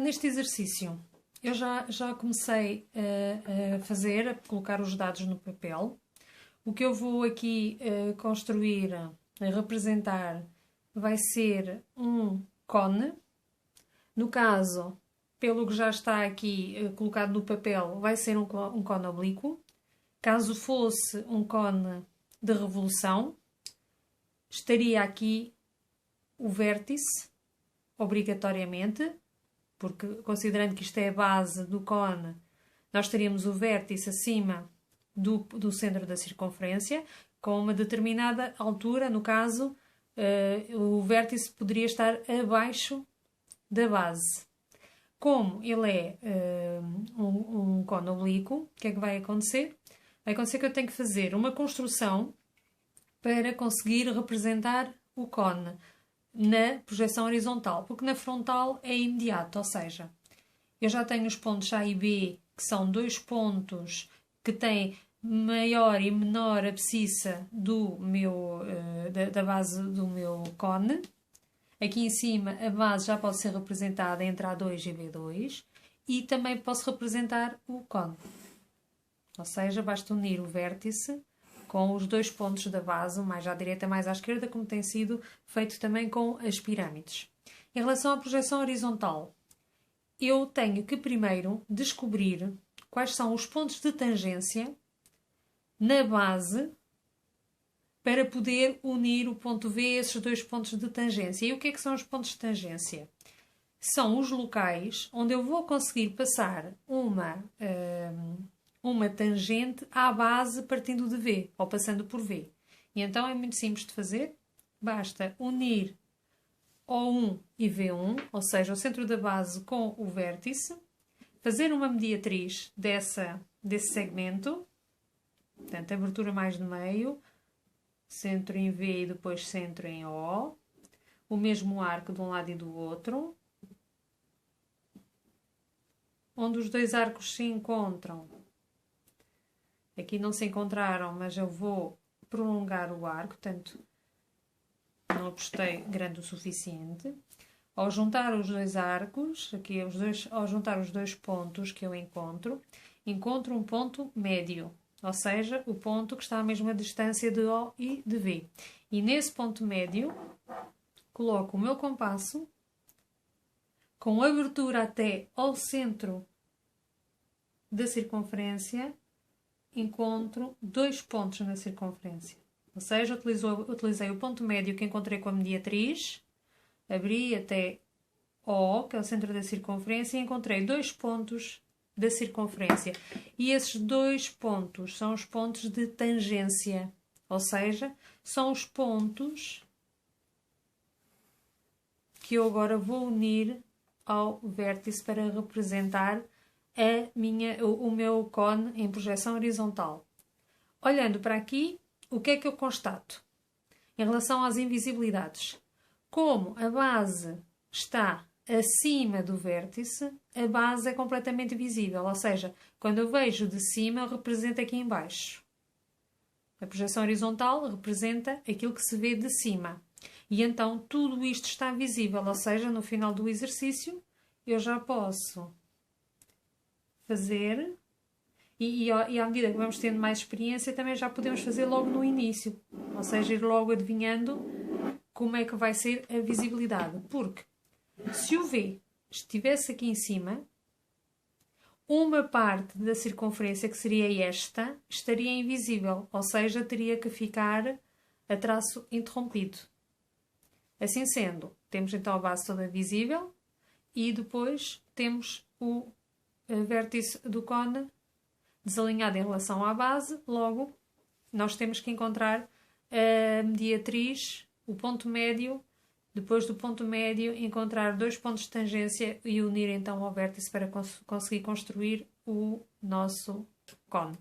neste exercício, eu já comecei a colocar os dados no papel. O que eu vou aqui construir, representar, vai ser um cone. No caso, pelo que já está aqui colocado no papel, vai ser um cone oblíquo. Caso fosse um cone de revolução, estaria aqui o vértice, obrigatoriamente, porque considerando que isto é a base do cone, nós teríamos o vértice acima do centro da circunferência, com uma determinada altura, no caso, o vértice poderia estar abaixo da base. Como ele é um cone oblíquo, o que é que vai acontecer? Vai acontecer que eu tenho que fazer uma construção para conseguir representar o cone na projeção horizontal, porque na frontal é imediato, ou seja, eu já tenho os pontos A e B, que são dois pontos que têm maior e menor abscissa da base do meu cone. Aqui em cima a base já pode ser representada entre A2 e B2 e também posso representar o cone. Ou seja, basta unir o vértice com os dois pontos da base, mais à direita, mais à esquerda, como tem sido feito também com as pirâmides. Em relação à projeção horizontal, eu tenho que primeiro descobrir quais são os pontos de tangência na base para poder unir o ponto V a esses dois pontos de tangência. E o que é que são os pontos de tangência? São os locais onde eu vou conseguir passar uma tangente à base partindo de V, ou passando por V. E então é muito simples de fazer. Basta unir O1 e V1, ou seja, o centro da base com o vértice, fazer uma mediatriz desse segmento, portanto, abertura mais no meio, centro em V e depois centro em O, o mesmo arco de um lado e do outro, onde os dois arcos se encontram. Aqui não se encontraram, mas eu vou prolongar o arco, portanto, não apostei grande o suficiente. Ao juntar os dois arcos, ao juntar os dois pontos que eu encontro um ponto médio, ou seja, o ponto que está à mesma distância de O e de V. E nesse ponto médio, coloco o meu compasso com abertura até ao centro da circunferência, encontro dois pontos na circunferência. Ou seja, utilizei o ponto médio que encontrei com a mediatriz, abri até O, que é o centro da circunferência, e encontrei dois pontos da circunferência. E esses dois pontos são os pontos de tangência. Ou seja, são os pontos que eu agora vou unir ao vértice para representar o meu cone em projeção horizontal. Olhando para aqui, o que é que eu constato? Em relação às invisibilidades, como a base está acima do vértice, a base é completamente visível, ou seja, quando eu vejo de cima, eu represento aqui em baixo. A projeção horizontal representa aquilo que se vê de cima. E então tudo isto está visível, ou seja, no final do exercício, eu já posso fazer, e à medida que vamos tendo mais experiência, também já podemos fazer logo no início. Ou seja, ir logo adivinhando como é que vai ser a visibilidade. Porque se o V estivesse aqui em cima, uma parte da circunferência, que seria esta, estaria invisível. Ou seja, teria que ficar a traço interrompido. Assim sendo, temos então a base toda visível e depois temos o vértice do cone desalinhado em relação à base. Logo, nós temos que encontrar a mediatriz, o ponto médio, depois do ponto médio encontrar dois pontos de tangência e unir então ao vértice para conseguir construir o nosso cone.